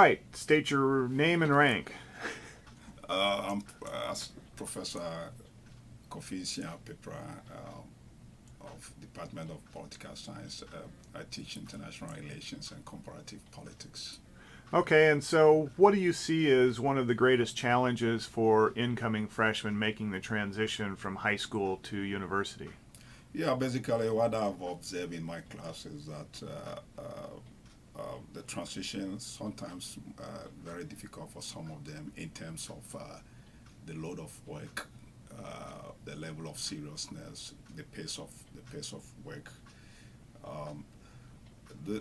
right, state your name and rank. I'm Professor Kofi Nsia-Pepra of Department of Political Science. I teach international relations and comparative politics. Okay, and so what do you see as one of the greatest challenges for incoming freshmen making the transition from high school to university? Yeah, basically what I've observed in my class is that the transition sometimes very difficult for some of them in terms of the load of work, the level of seriousness, the pace of work.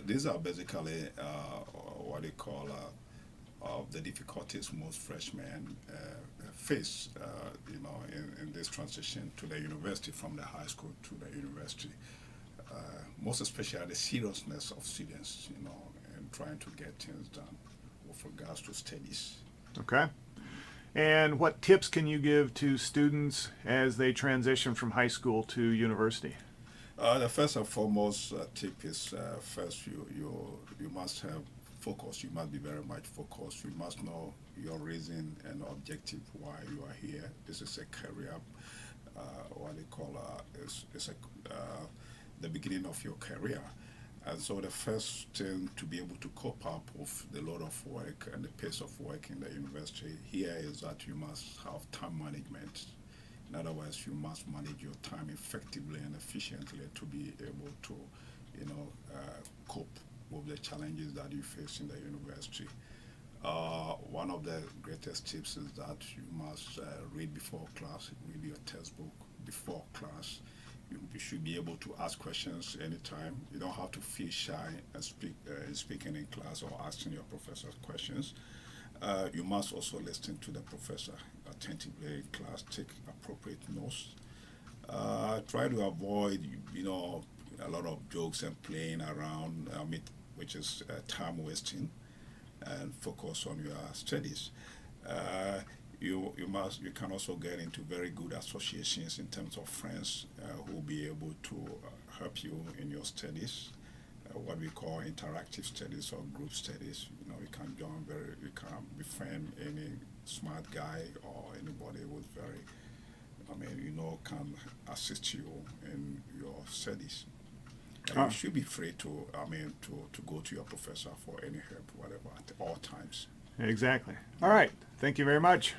These are basically what they call the difficulties most freshmen face, in this transition to the university, from the high school to the university. Most especially the seriousness of students, and trying to get things done with regards to studies. Okay. And what tips can you give to students as they transition from high school to university? The first and foremost tip is first you must have focus. You must be very much focused. You must know your reason and objective why you are here. This is a career, what they call it's the beginning of your career. And so the first thing to be able to cope up with the load of work and the pace of work in the university here is that you must have time management. In other words, you must manage your time effectively and efficiently to be able to, cope with the challenges that you face in the university. One of the greatest tips is that you must read before class, read your textbook before class. You should be able to ask questions anytime. You don't have to feel shy and speaking in class or asking your professor questions. You must also listen to the professor attentively in class, take appropriate notes. Try to avoid, a lot of jokes and playing around, which is time wasting, and focus on your studies. You can also get into very good associations in terms of friends who will be able to help you in your studies. What we call interactive studies or group studies. You can you can befriend any smart guy or anybody who's very, can assist you in your studies. You should be free to go to your professor for any help, whatever, at all times. Exactly. All right. Thank you very much.